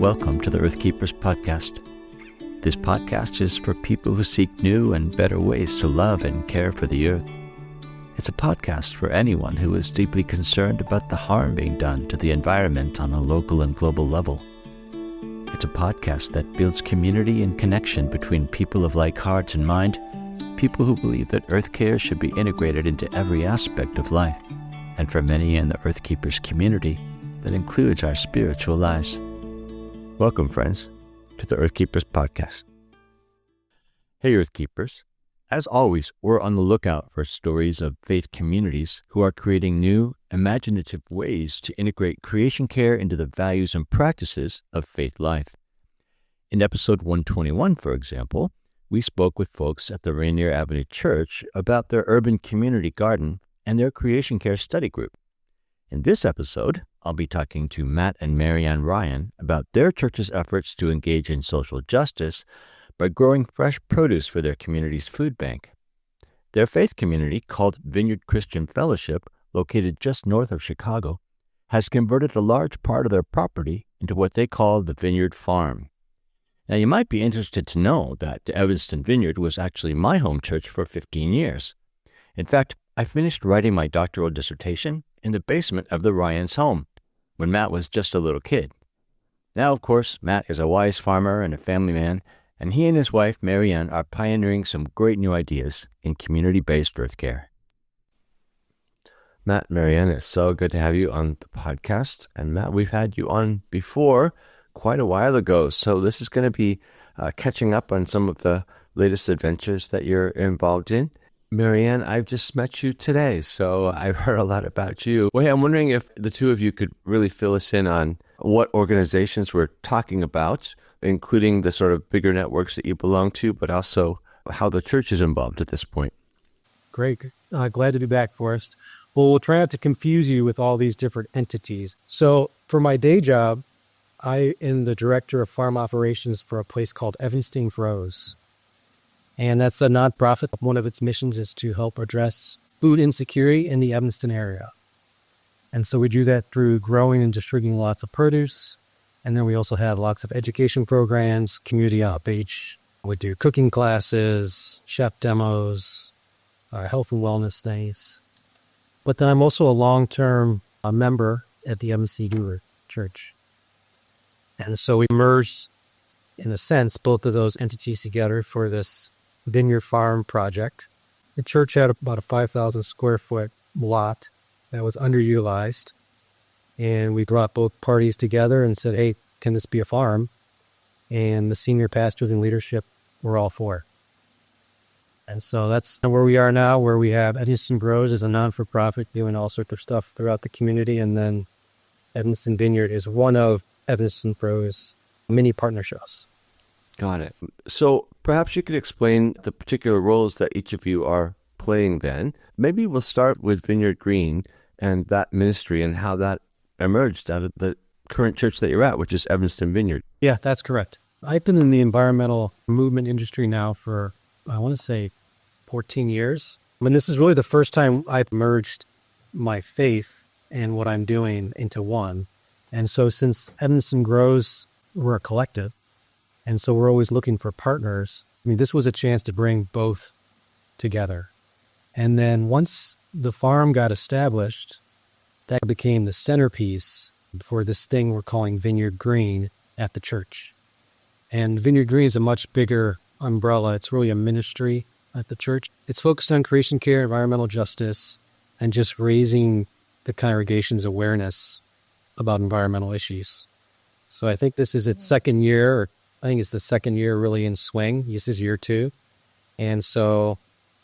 Welcome to the Earthkeepers podcast. This podcast is for people who seek new and better ways to love and care for the earth. It's a podcast for anyone who is deeply concerned about the harm being done to the environment on a local and global level. It's a podcast that builds community and connection between people of like heart and mind, people who believe that earth care should be integrated into every aspect of life, and for many in the Earthkeepers community, that includes our spiritual lives. Welcome, friends, to the Earthkeepers podcast. Hey, Earthkeepers. As always, we're on the lookout for stories of faith communities who are creating new, imaginative ways to integrate creation care into the values and practices of faith life. In episode 121, for example, we spoke with folks at the Rainier Avenue Church about their urban community garden and their creation care study group. In this episode, I'll be talking to Matt and Marianne Ryan about their church's efforts to engage in social justice by growing fresh produce for their community's food bank. Their faith community, called Vineyard Christian Fellowship, located just north of Chicago, has converted a large part of their property into what they call the Vineyard Farm. Now, you might be interested to know that Evanston Vineyard was actually my home church for 15 years. In fact, I finished writing my doctoral dissertation in the basement of the Ryans' home when Matt was just a little kid. Now, of course, Matt is a wise farmer and a family man, and he and his wife, Marianne, are pioneering some great new ideas in community-based earth care. Matt, Marianne, it's so good to have you on the podcast. And Matt, we've had you on before quite a while ago, so this is going to be catching up on some of the latest adventures that you're involved in. Marianne, I've just met you today, so I've heard a lot about you. Well, hey, I'm wondering if the two of you could really fill us in on what organizations we're talking about, including the sort of bigger networks that you belong to, but also how the church is involved at this point. Great. Glad to be back, Forrest. Well, we'll try not to confuse you with all these different entities. So for my day job, I am the director of farm operations for a place called Evanston Grows. And that's a nonprofit. One of its missions is to help address food insecurity in the Evanston area. And so we do that through growing and distributing lots of produce. And then we also have lots of education programs, community outreach. We do cooking classes, chef demos, health and wellness days. But then I'm also a long-term member at the Evanston Church. And so we merged, in a sense, both of those entities together for this Vineyard Farm project. The church had about a 5,000 square foot lot that was underutilized. And we brought both parties together and said, hey, can this be a farm? And the senior pastors and leadership were all for it. And so that's where we are now, where we have Evanston Grows as a non-for-profit doing all sorts of stuff throughout the community. And then Evanston Vineyard is one of Evanston Grows' many partnerships. Got it. So perhaps you could explain the particular roles that each of you are playing then. Maybe we'll start with Vineyard Green and that ministry and how that emerged out of the current church that you're at, which is Evanston Vineyard. Yeah, that's correct. I've been in the environmental movement industry now for, I want to say, 14 years. I mean, this is really the first time I've merged my faith and what I'm doing into one. And so since Evanston Grows, we're a collective. And so we're always looking for partners. I mean, this was a chance to bring both together. And then once the farm got established, that became the centerpiece for this thing we're calling Vineyard Green at the church. And Vineyard Green is a much bigger umbrella. It's really a ministry at the church. It's focused on creation care, environmental justice, and just raising the congregation's awareness about environmental issues. So I think this is its second year. I think it's the second year really in swing. This is year 2. And so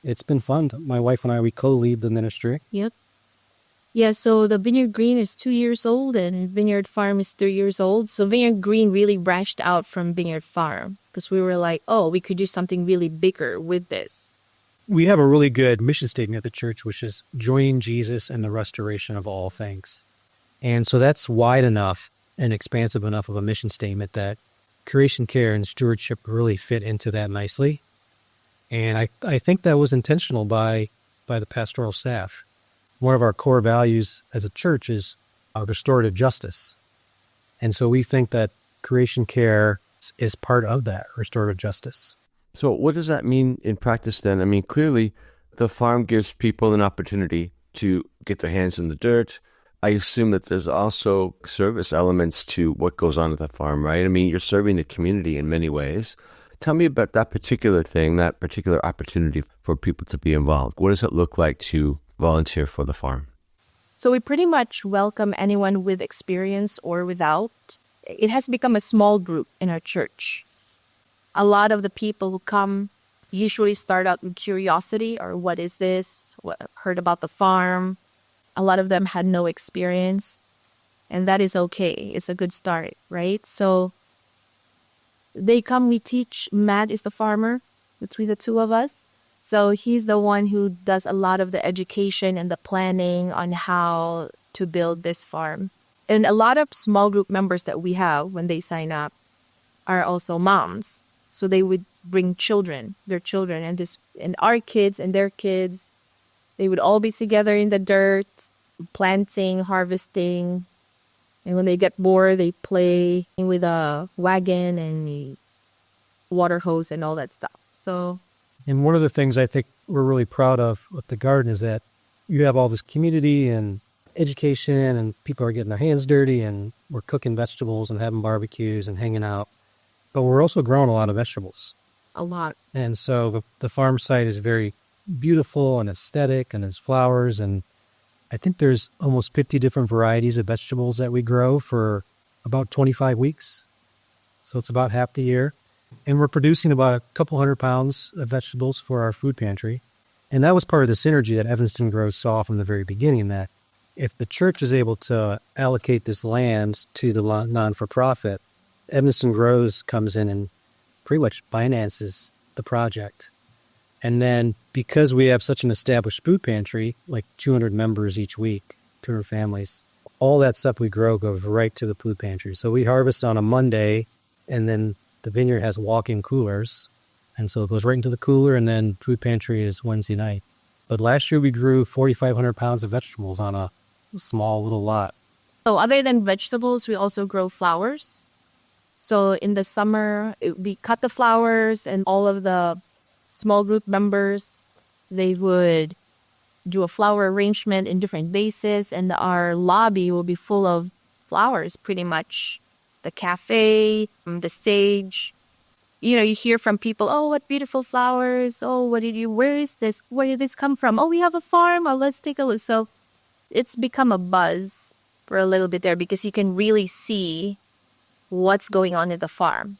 it's been fun. My wife and I, we co-lead the ministry. Yep. Yeah, so the Vineyard Green is 2 years old and Vineyard Farm is 3 years old. So Vineyard Green really branched out from Vineyard Farm because we were like, oh, we could do something really bigger with this. We have a really good mission statement at the church, which is joining Jesus in the restoration of all things. And so that's wide enough and expansive enough of a mission statement that creation care and stewardship really fit into that nicely. And I think that was intentional by the pastoral staff. One of our core values as a church is restorative justice. And so we think that creation care is part of that restorative justice. So what does that mean in practice then? I mean, clearly the farm gives people an opportunity to get their hands in the dirt. I assume that there's also service elements to what goes on at the farm, right? I mean, you're serving the community in many ways. Tell me about that particular thing, that particular opportunity for people to be involved. What does it look like to volunteer for the farm? So we pretty much welcome anyone with experience or without. It has become a small group in our church. A lot of the people who come usually start out with curiosity, or what is this? Heard about the farm. A lot of them had no experience, and that is okay. It's a good start, right? So they come, we teach. Matt is the farmer between the two of us. So he's the one who does a lot of the education and the planning on how to build this farm. And a lot of small group members that we have when they sign up are also moms. So they would bring their children, and our kids and their kids. They would all be together in the dirt, planting, harvesting. And when they get bored, they play with a wagon and a water hose and all that stuff. And one of the things I think we're really proud of with the garden is that you have all this community and education, and people are getting their hands dirty, and we're cooking vegetables and having barbecues and hanging out. But we're also growing a lot of vegetables. A lot. And so the farm site is very beautiful and aesthetic, and there's flowers, and I think there's almost 50 different varieties of vegetables that we grow for about 25 weeks. So it's about half the year. And we're producing about a couple 100 pounds of vegetables for our food pantry. And that was part of the synergy that Evanston Grows saw from the very beginning, that if the church is able to allocate this land to the non-for-profit, Evanston Grows comes in and pretty much finances the project. And then because we have such an established food pantry, like 200 members each week, 200 families, all that stuff we grow goes right to the food pantry. So we harvest on a Monday, and then the vineyard has walk-in coolers. And so it goes right into the cooler, and then food pantry is Wednesday night. But last year we grew 4,500 pounds of vegetables on a small little lot. So other than vegetables, we also grow flowers. So in the summer, we cut the flowers, and all of the small group members, they would do a flower arrangement in different vases, and our lobby will be full of flowers pretty much. The cafe, the stage. You know, you hear from people, oh, what beautiful flowers. Oh, where is this? Where did this come from? Oh, we have a farm. Oh, let's take a look. So it's become a buzz for a little bit there, because you can really see what's going on at the farm.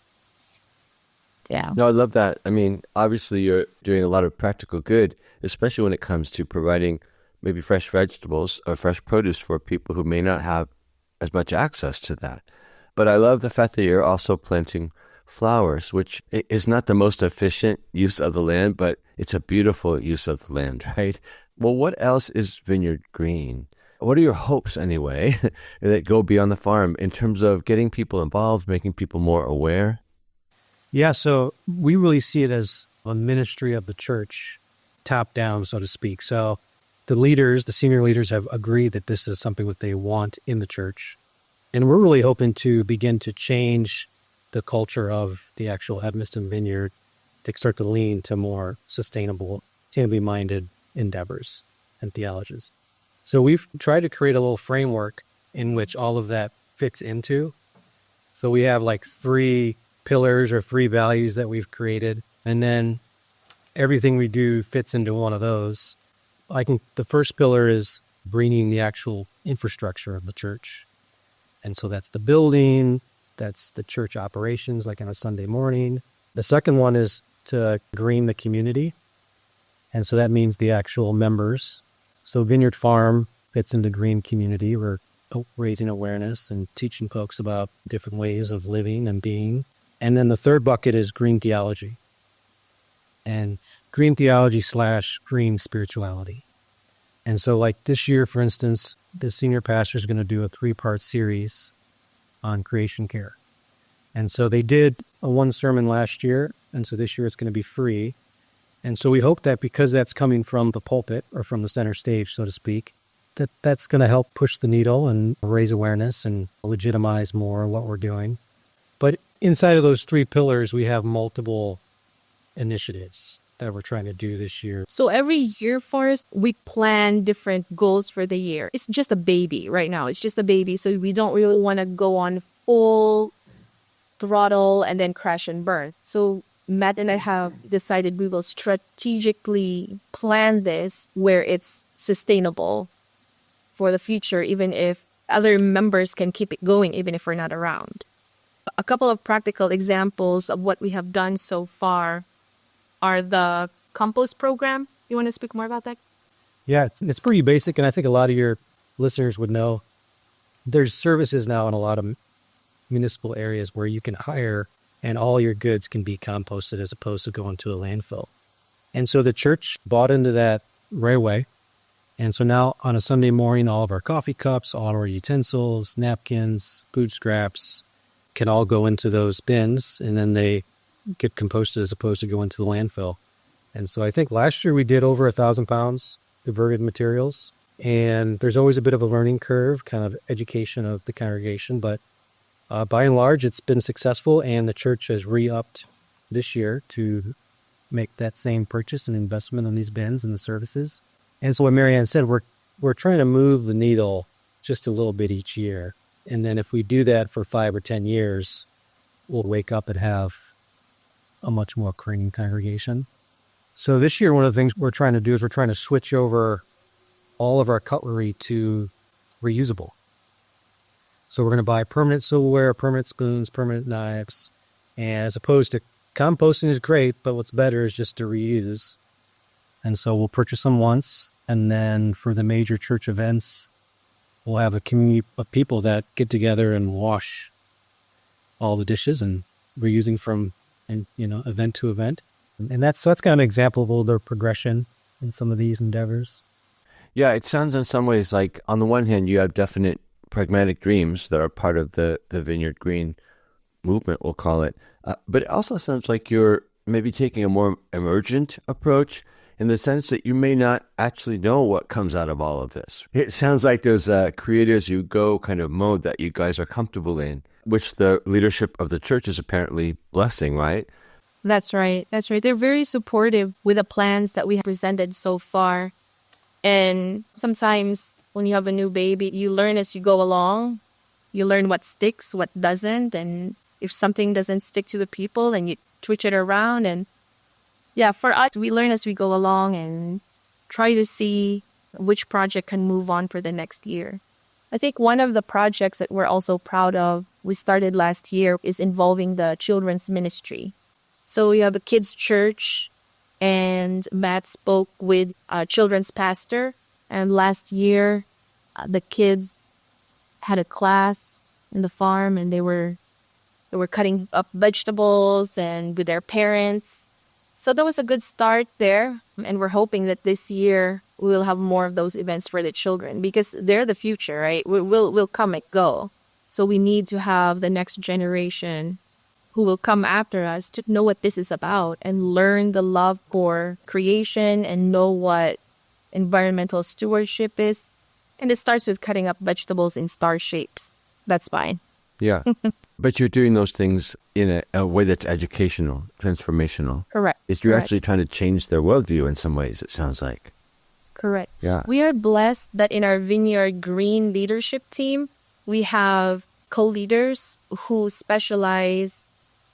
Yeah. No, I love that. I mean, obviously you're doing a lot of practical good, especially when it comes to providing maybe fresh vegetables or fresh produce for people who may not have as much access to that. But I love the fact that you're also planting flowers, which is not the most efficient use of the land, but it's a beautiful use of the land, right? Well, what else is Vineyard Green? What are your hopes, anyway, that go beyond the farm in terms of getting people involved, making people more aware? Yeah, so we really see it as a ministry of the church, top down, so to speak. So the senior leaders have agreed that this is something that they want in the church. And we're really hoping to begin to change the culture of the actual Evanston Vineyard to start to lean to more sustainable, sustainably-minded endeavors and theologies. So we've tried to create a little framework in which all of that fits into. So we have like 3 pillars or 3 values that we've created, and then everything we do fits into one of those. The first pillar is bringing the actual infrastructure of the church. And so that's the building, that's the church operations, like on a Sunday morning. The second one is to green the community. And so that means the actual members. So Vineyard Farm fits into green community. We're raising awareness and teaching folks about different ways of living and being. And then the third bucket is green theology. And green theology / green spirituality. And so like this year, for instance, the senior pastor is going to do a 3-part series on creation care. And so they did a 1 sermon last year, and so this year it's going to be free. And so we hope that because that's coming from the pulpit, or from the center stage, so to speak, that's going to help push the needle and raise awareness and legitimize more what we're doing. But inside of those 3 pillars, we have multiple initiatives that we're trying to do this year. So every year, Forrest, we plan different goals for the year. It's just a baby right now. It's just a baby. So we don't really want to go on full throttle and then crash and burn. So Matt and I have decided we will strategically plan this where it's sustainable for the future, even if other members can keep it going, even if we're not around. A couple of practical examples of what we have done so far are the compost program. You want to speak more about that? Yeah, it's pretty basic, and I think a lot of your listeners would know. There's services now in a lot of municipal areas where you can hire and all your goods can be composted as opposed to going to a landfill. And so the church bought into that right away. And so now on a Sunday morning, all of our coffee cups, all our utensils, napkins, food scraps can all go into those bins, and then they get composted as opposed to going to the landfill. And so I think last year we did over 1,000 pounds diverted materials. And there's always a bit of a learning curve, kind of education of the congregation. But by and large, it's been successful, and the church has re-upped this year to make that same purchase and investment on these bins and the services. And so what Marianne said, we're trying to move the needle just a little bit each year. And then if we do that for 5 or 10 years, we'll wake up and have a much more clean congregation. So this year, one of the things we're trying to do is we're trying to switch over all of our cutlery to reusable. So we're going to buy permanent silverware, permanent spoons, permanent knives, and as opposed to composting is great, but what's better is just to reuse. And so we'll purchase them once, and then for the major church events, we'll have a community of people that get together and wash all the dishes and reusing from event to event. And that's kind of an example of older progression in some of these endeavors. Yeah, it sounds in some ways like on the one hand, you have definite pragmatic dreams that are part of the Vineyard Green movement, we'll call it. But it also sounds like you're maybe taking a more emergent approach in the sense that you may not actually know what comes out of all of this. It sounds like there's a create-as-you-go kind of mode that you guys are comfortable in, which the leadership of the church is apparently blessing, right? That's right. That's right. They're very supportive with the plans that we have presented so far. And sometimes when you have a new baby, you learn as you go along. You learn what sticks, what doesn't. And if something doesn't stick to the people, then you switch it around. And yeah, for us, we learn as we go along and try to see which project can move on for the next year. I think one of the projects that we're also proud of, we started last year, is involving the children's ministry. So we have a kids' church, and Matt spoke with a children's pastor. And last year, the kids had a class in the farm, and they were cutting up vegetables and with their parents. So that was a good start there. And we're hoping that this year we will have more of those events for the children, because they're the future, right? We'll come and go. So we need to have the next generation who will come after us to know what this is about and learn the love for creation and know what environmental stewardship is. And it starts with cutting up vegetables in star shapes. That's fine. Yeah. But you're doing those things in a way that's educational, transformational. Correct. You're actually trying to change their worldview in some ways, it sounds like. Correct. Yeah. We are blessed that in our Vineyard Green leadership team, we have co-leaders who specialize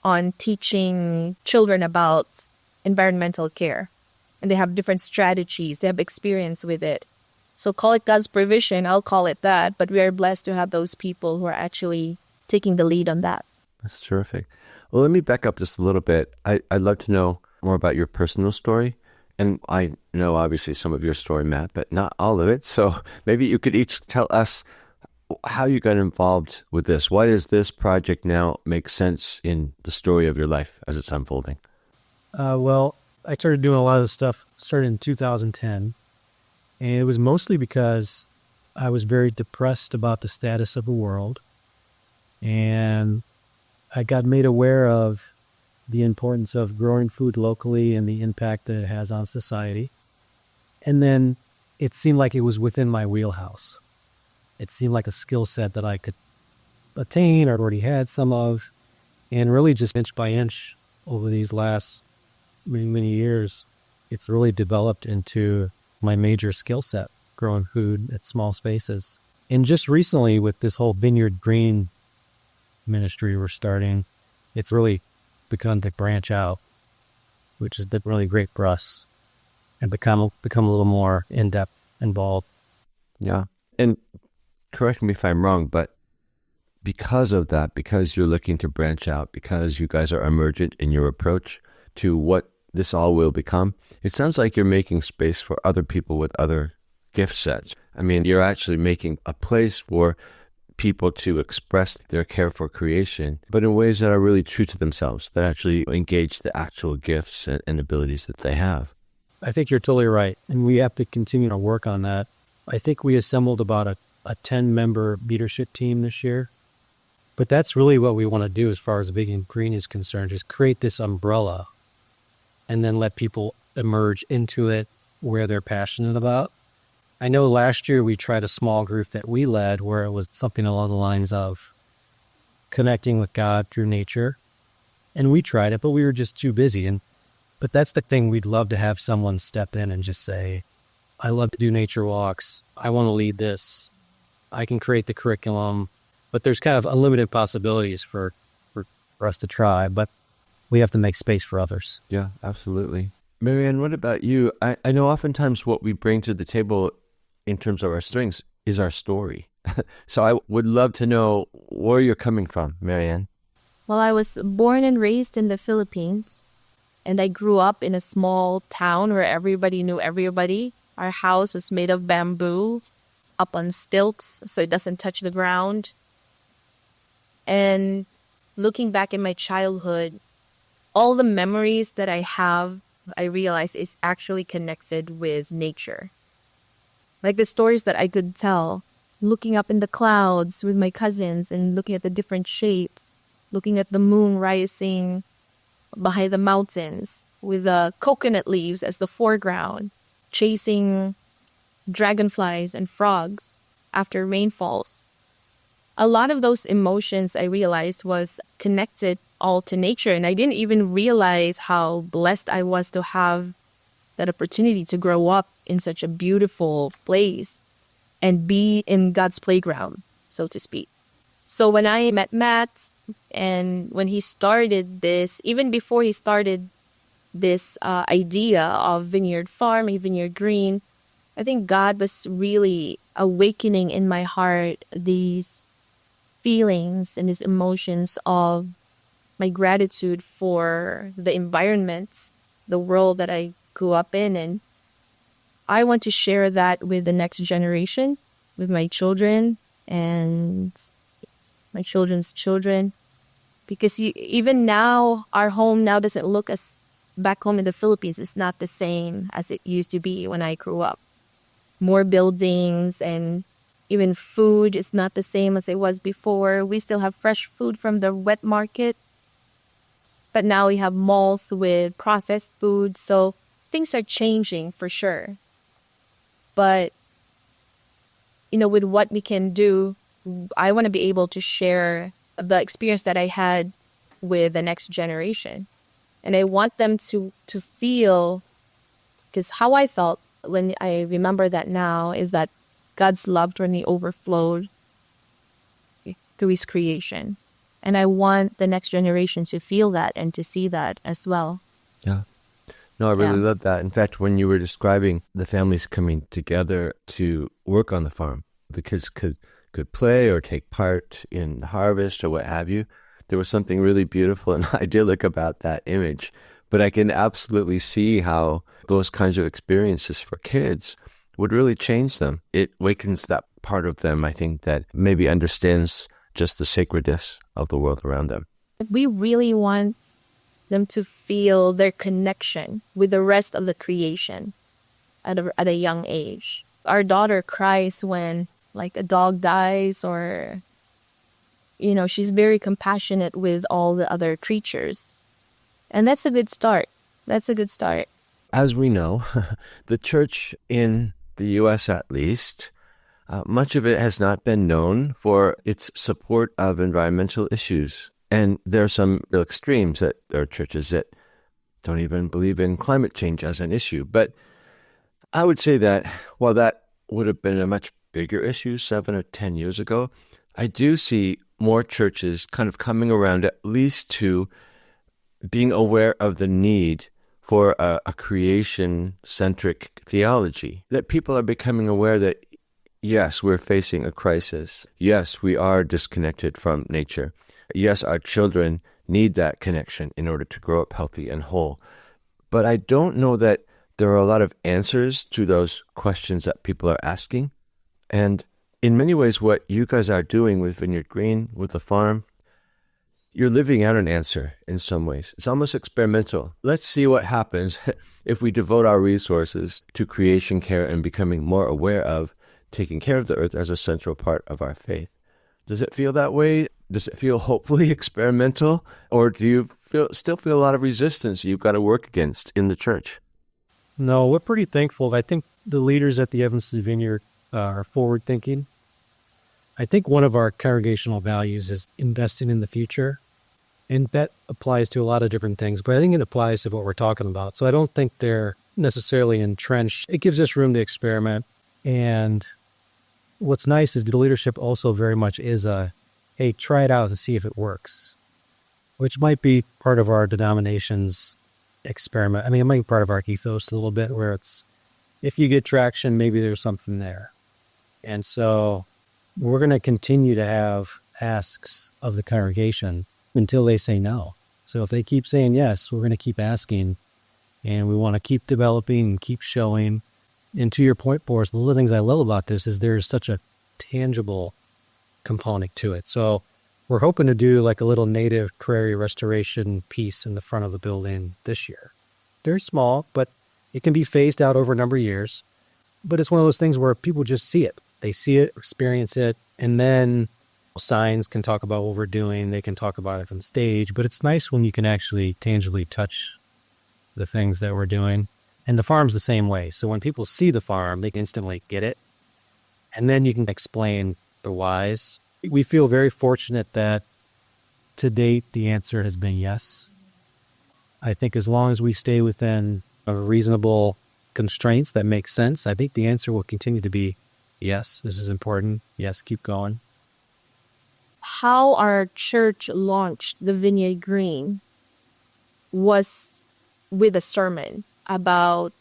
on teaching children about environmental care. And they have different strategies. They have experience with it. So call it God's provision. I'll call it that. But we are blessed to have those people who are actually taking the lead on that. That's terrific. Well, let me back up just a little bit. I'd love to know more about your personal story. And I know, obviously, some of your story, Matt, but not all of it. So maybe you could each tell us how you got involved with this. Why does this project now make sense in the story of your life as it's unfolding? Well, I started doing a lot of this stuff, started in 2010. And it was mostly because I was very depressed about the status of the world. And I got made aware of the importance of growing food locally and the impact that it has on society. And then it seemed like it was within my wheelhouse. It seemed like a skill set that I could attain or already had some of. And really just inch by inch over these last many, many years, it's really developed into my major skill set, growing food at small spaces. And just recently with this whole Vineyard Green ministry we're starting, it's really begun to branch out, which has been really great for us, and become a little more in-depth, involved. Yeah. And correct me if I'm wrong, but because of that, because you're looking to branch out, because you guys are emergent in your approach to what this all will become, it sounds like you're making space for other people with other gift sets. I mean, you're actually making a place for people to express their care for creation, but in ways that are really true to themselves, that actually engage the actual gifts and abilities that they have. I think you're totally right, and we have to continue to work on that. I think we assembled about a 10-member leadership team this year. But that's really what we want to do as far as Vineyard Green is concerned, is create this umbrella and then let people emerge into it where they're passionate about. I know last year we tried a small group that we led where it was something along the lines of connecting with God through nature. And we tried it, but we were just too busy. But that's the thing, we'd love to have someone step in and just say, I love to do nature walks. I want to lead this. I can create the curriculum. But there's kind of unlimited possibilities for us to try, but we have to make space for others. Yeah, absolutely. Marianne, what about you? I know oftentimes what we bring to the table in terms of our strengths is our story. So I would love to know where you're coming from, Marianne. Well, I was born and raised in the Philippines, and I grew up in a small town where everybody knew everybody. Our house was made of bamboo, up on stilts, so it doesn't touch the ground. And looking back in my childhood, all the memories that I have, I realize is actually connected with nature. Like the stories that I could tell, looking up in the clouds with my cousins and looking at the different shapes, looking at the moon rising behind the mountains with the coconut leaves as the foreground, chasing dragonflies and frogs after rainfalls. A lot of those emotions I realized was connected all to nature, and I didn't even realize how blessed I was to have that opportunity to grow up in such a beautiful place and be in God's playground, so to speak. So when I met Matt, and when he started this, even before he started this idea of Vineyard Farm, a Vineyard Green, I think God was really awakening in my heart these feelings and these emotions of my gratitude for the environment, the world that I grew up in. And I want to share that with the next generation, with my children and my children's children. Because even now, our home now doesn't look as back home in the Philippines. It's not the same as it used to be when I grew up. More buildings, and even food is not the same as it was before. We still have fresh food from the wet market, but now we have malls with processed food. So things are changing for sure. But, with what we can do, I want to be able to share the experience that I had with the next generation. And I want them to feel, because how I felt when I remember that now is that God's love for me overflowed through his creation. And I want the next generation to feel that and to see that as well. Yeah. No, I really love that. In fact, when you were describing the families coming together to work on the farm, the kids could play or take part in harvest or what have you, there was something really beautiful and idyllic about that image. But I can absolutely see how those kinds of experiences for kids would really change them. It wakens that part of them, I think, that maybe understands just the sacredness of the world around them. We really want them to feel their connection with the rest of the creation at a young age. Our daughter cries when like a dog dies, or she's very compassionate with all the other creatures. And that's a good start. As we know, the church in the U.S. at least, much of it has not been known for its support of environmental issues. And there are some real extremes that there are churches that don't even believe in climate change as an issue. But I would say that while that would have been a much bigger issue 7 or 10 years ago, I do see more churches kind of coming around at least to being aware of the need for a creation-centric theology, that people are becoming aware that, yes, we're facing a crisis. Yes, we are disconnected from nature. Yes, our children need that connection in order to grow up healthy and whole. But I don't know that there are a lot of answers to those questions that people are asking. And in many ways, what you guys are doing with Vineyard Green, with the farm, you're living out an answer in some ways. It's almost experimental. Let's see what happens if we devote our resources to creation care and becoming more aware of taking care of the earth as a central part of our faith. Does it feel that way? Does it feel hopefully experimental? Or do you still feel a lot of resistance you've got to work against in the church? No, we're pretty thankful. I think the leaders at the Evanston Vineyard are forward-thinking. I think one of our congregational values is investing in the future. And that applies to a lot of different things, but I think it applies to what we're talking about. So I don't think they're necessarily entrenched. It gives us room to experiment. And what's nice is the leadership also very much is hey, try it out and see if it works, which might be part of our denomination's experiment. I mean, it might be part of our ethos a little bit, where it's, if you get traction, maybe there's something there. And so we're going to continue to have asks of the congregation until they say no. So if they keep saying yes, we're going to keep asking, and we want to keep developing and keep showing. And to your point, Forrest, one of the things I love about this is there's such a tangible component to it. So we're hoping to do like a little native prairie restoration piece in the front of the building this year. They're small, but it can be phased out over a number of years. But it's one of those things where people just see it. They see it, experience it, and then signs can talk about what we're doing. They can talk about it from the stage, but it's nice when you can actually tangibly touch the things that we're doing. And the farm's the same way. So when people see the farm, they can instantly get it. And then you can explain the whys. We feel very fortunate that to date, the answer has been yes. I think as long as we stay within a reasonable constraints that make sense, I think the answer will continue to be yes, this is important. Yes, keep going. How our church launched the Vineyard Green was with a sermon about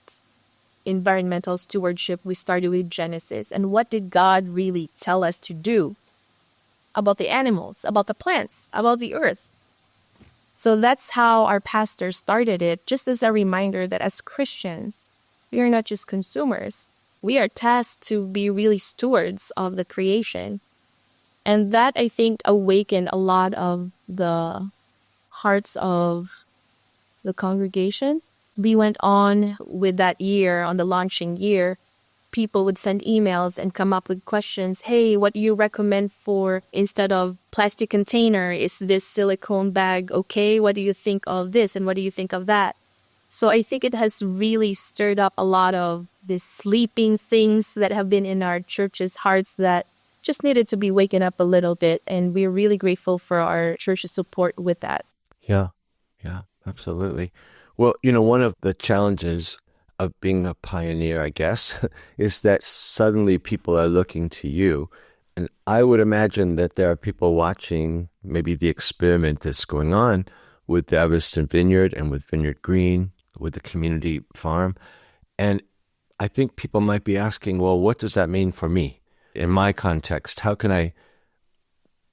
environmental stewardship. We started with Genesis. And what did God really tell us to do about the animals, about the plants, about the earth? So that's how our pastor started it, just as a reminder that as Christians, we are not just consumers. We are tasked to be really stewards of the creation. And that, I think, awakened a lot of the hearts of the congregation. We went on with that year, on the launching year. People would send emails and come up with questions. Hey, what do you recommend for instead of plastic container? Is this silicone bag okay? What do you think of this? And what do you think of that? So I think it has really stirred up a lot of these sleeping things that have been in our church's hearts that just needed to be waken up a little bit. And we're really grateful for our church's support with that. Yeah, absolutely. Well, one of the challenges of being a pioneer, I guess, is that suddenly people are looking to you. And I would imagine that there are people watching maybe the experiment that's going on with the Evanston Vineyard and with Vineyard Green, with the community farm. And I think people might be asking, well, what does that mean for me? In my context, how can I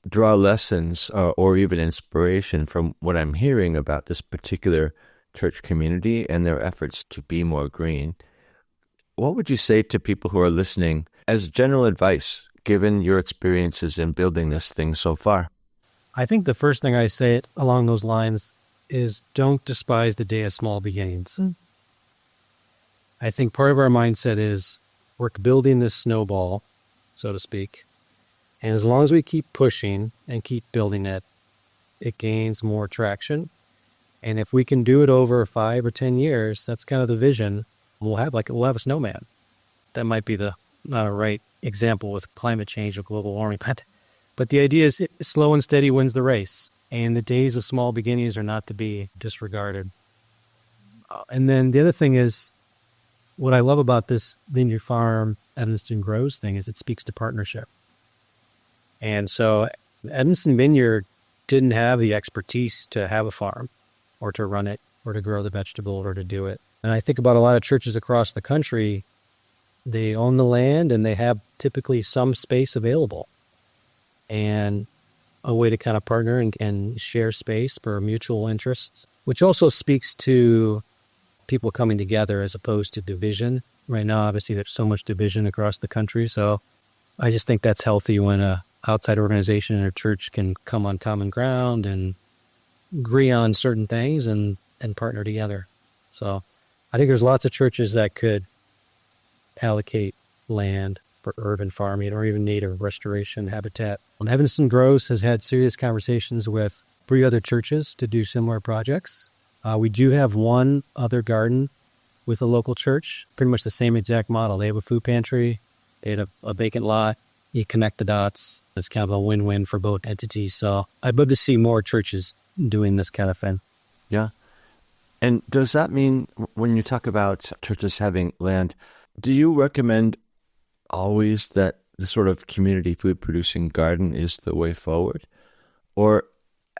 draw lessons or even inspiration from what I'm hearing about this particular church community and their efforts to be more green? What would you say to people who are listening as general advice, given your experiences in building this thing so far? I think the first thing I say along those lines is don't despise the day of small beginnings. I think part of our mindset is we're building this snowball, so to speak. And as long as we keep pushing and keep building it, it gains more traction. And if we can do it over 5 or 10 years, that's kind of the vision. We'll have a snowman. That might be not a right example with climate change or global warming, but the idea is slow and steady wins the race. And the days of small beginnings are not to be disregarded. And then the other thing is, what I love about this Vineyard Farm, Evanston Grows thing is it speaks to partnership. And so Evanston Vineyard didn't have the expertise to have a farm or to run it or to grow the vegetable or to do it. And I think about a lot of churches across the country, they own the land and they have typically some space available and a way to kind of partner and share space for mutual interests, which also speaks to people coming together as opposed to division. Right now, obviously, there's so much division across the country. So I just think that's healthy when a outside organization or church can come on common ground and agree on certain things and partner together. So I think there's lots of churches that could allocate land for urban farming or even native restoration habitat. And Evanston Grows has had serious conversations with 3 other churches to do similar projects. We do have one other garden with a local church, pretty much the same exact model. They have a food pantry, they have a vacant lot, you connect the dots. It's kind of a win-win for both entities. So I'd love to see more churches doing this kind of thing. Yeah. And does that mean when you talk about churches having land, do you recommend always that the sort of community food producing garden is the way forward? Or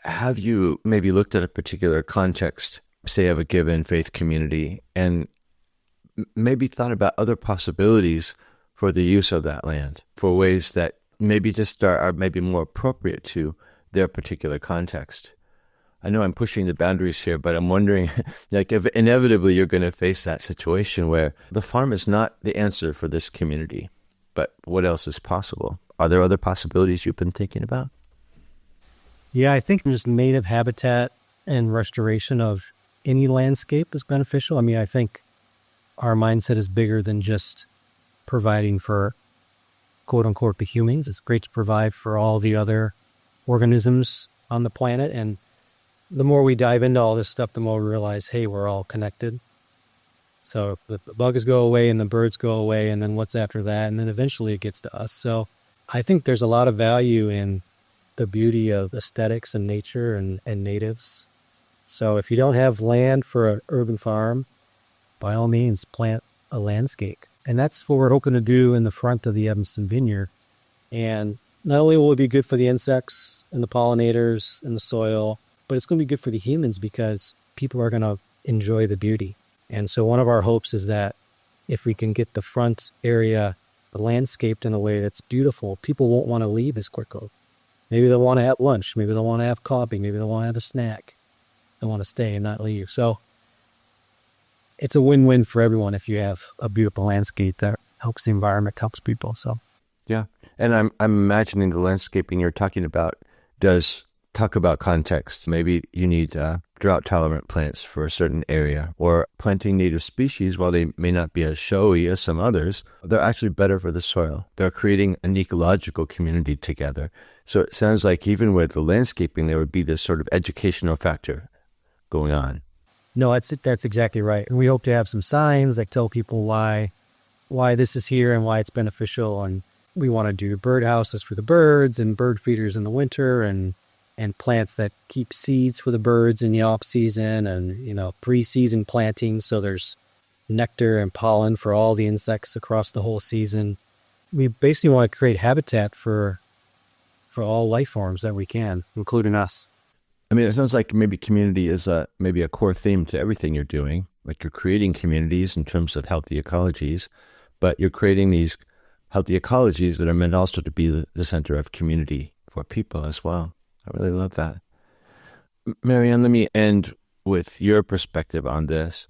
have you maybe looked at a particular context, say of a given faith community, and maybe thought about other possibilities for the use of that land, for ways that maybe just are maybe more appropriate to their particular context? I know I'm pushing the boundaries here, but I'm wondering, like, if inevitably you're going to face that situation where the farm is not the answer for this community, but what else is possible? Are there other possibilities you've been thinking about? Yeah, I think just native habitat and restoration of any landscape is beneficial. I mean, I think our mindset is bigger than just providing for, quote unquote, the humans. It's great to provide for all the other organisms on the planet. And the more we dive into all this stuff, the more we realize, hey, we're all connected. So the bugs go away and the birds go away, and then what's after that? And then eventually it gets to us. So I think there's a lot of value in the beauty of aesthetics and nature and natives. So if you don't have land for an urban farm, by all means, plant a landscape. And that's what we're hoping to do in the front of the Evanston Vineyard. And not only will it be good for the insects and the pollinators and the soil, but it's going to be good for the humans because people are going to enjoy the beauty. And so one of our hopes is that if we can get the front area landscaped in a way that's beautiful, people won't want to leave as quickly. Maybe they'll want to have lunch. Maybe they'll want to have coffee. Maybe they'll want to have a snack. They want to stay and not leave. So it's a win-win for everyone if you have a beautiful landscape that helps the environment, helps people. So yeah. And I'm imagining the landscaping you're talking about does talk about context. Maybe you need drought-tolerant plants for a certain area, or planting native species, while they may not be as showy as some others, they're actually better for the soil. They're creating an ecological community together. So it sounds like even with the landscaping, there would be this sort of educational factor going on. No, that's exactly right. And we hope to have some signs that tell people why this is here and why it's beneficial. And we want to do bird houses for the birds and bird feeders in the winter and plants that keep seeds for the birds in the off season and, pre-season plantings. So there's nectar and pollen for all the insects across the whole season. We basically want to create habitat for all life forms that we can, including us. I mean, it sounds like maybe community is maybe a core theme to everything you're doing. Like you're creating communities in terms of healthy ecologies, but you're creating these healthy ecologies that are meant also to be the center of community for people as well. I really love that. Marianne, let me end with your perspective on this.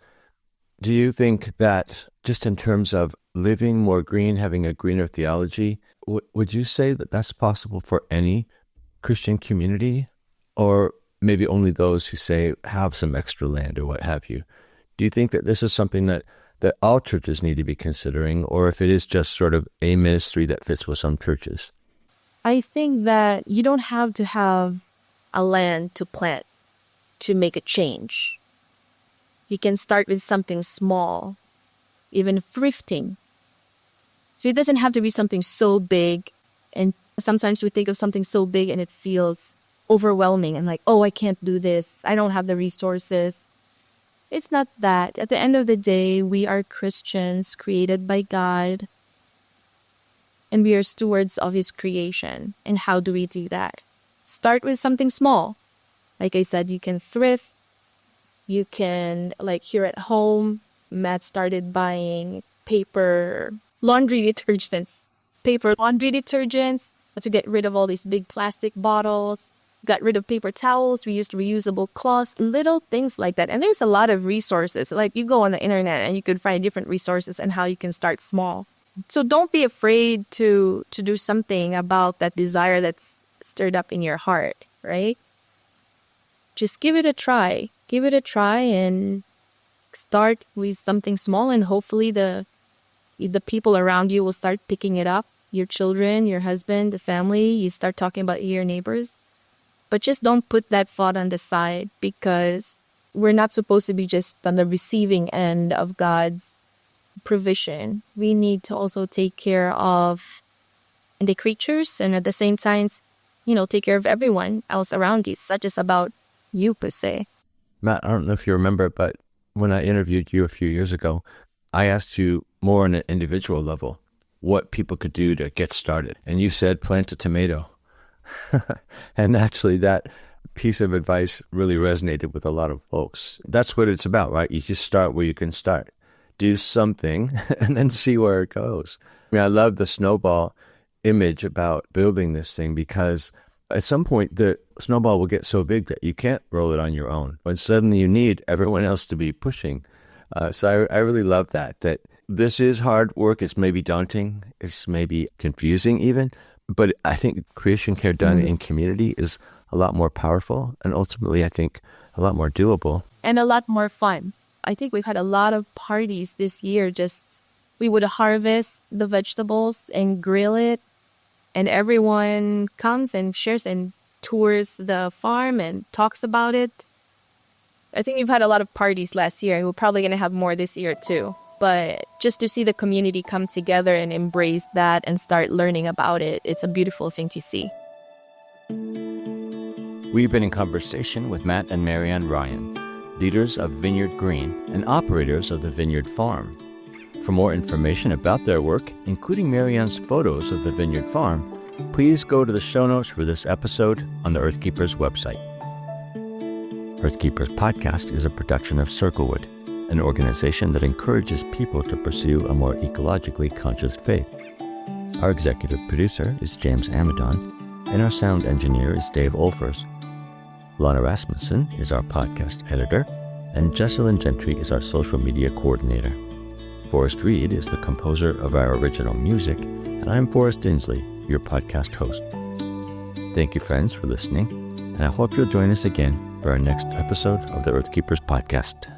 Do you think that just in terms of living more green, having a greener theology, would you say that that's possible for any Christian community, or maybe only those who say have some extra land or what have you? Do you think that this is something that all churches need to be considering, or if it is just sort of a ministry that fits with some churches? I think that you don't have to have a land to plant to make a change. You can start with something small, even thrifting. So it doesn't have to be something so big. And sometimes we think of something so big and it feels overwhelming and like, oh, I can't do this. I don't have the resources. It's not that. At the end of the day, we are Christians created by God, and we are stewards of His creation. And how do we do that? Start with something small. Like I said, you can thrift. You can, like here at home, Matt started buying paper laundry detergents to get rid of all these big plastic bottles. Got rid of paper towels. We used reusable cloths, little things like that. And there's a lot of resources. Like you go on the internet and you could find different resources and how you can start small. So don't be afraid to do something about that desire that's stirred up in your heart, right? Just give it a try. Give it a try and start with something small, and hopefully the people around you will start picking it up. Your children, your husband, the family, you start talking about your neighbors. But just don't put that thought on the side, because we're not supposed to be just on the receiving end of God's provision. We need to also take care of the creatures and at the same time, take care of everyone else around you. It's not just about you per se. Matt, I don't know if you remember, but when I interviewed you a few years ago, I asked you more on an individual level what people could do to get started. And you said plant a tomato. And actually that piece of advice really resonated with a lot of folks. That's what it's about, right? You just start where you can start. Do something and then see where it goes. I love the snowball image about building this thing, because at some point the snowball will get so big that you can't roll it on your own. When suddenly you need everyone else to be pushing. So I really love that this is hard work. It's maybe daunting. It's maybe confusing even. But I think creation care done in community is a lot more powerful and ultimately, I think, a lot more doable. And a lot more fun. I think we've had a lot of parties this year. We would harvest the vegetables and grill it. And everyone comes and shares and tours the farm and talks about it. I think we've had a lot of parties last year. We're probably going to have more this year too. But just to see the community come together and embrace that and start learning about it, it's a beautiful thing to see. We've been in conversation with Matt and Marianne Ryan, leaders of Vineyard Green and operators of the Vineyard Farm. For more information about their work, including Marianne's photos of the Vineyard Farm, please go to the show notes for this episode on the Earthkeepers website. Earthkeepers podcast is a production of Circlewood, an organization that encourages people to pursue a more ecologically conscious faith. Our executive producer is James Amadon, and our sound engineer is Dave Olfers. Lana Rasmussen is our podcast editor, and Jesselyn Gentry is our social media coordinator. Forrest Reed is the composer of our original music, and I'm Forrest Dinsley, your podcast host. Thank you, friends, for listening, and I hope you'll join us again for our next episode of the Earthkeepers podcast.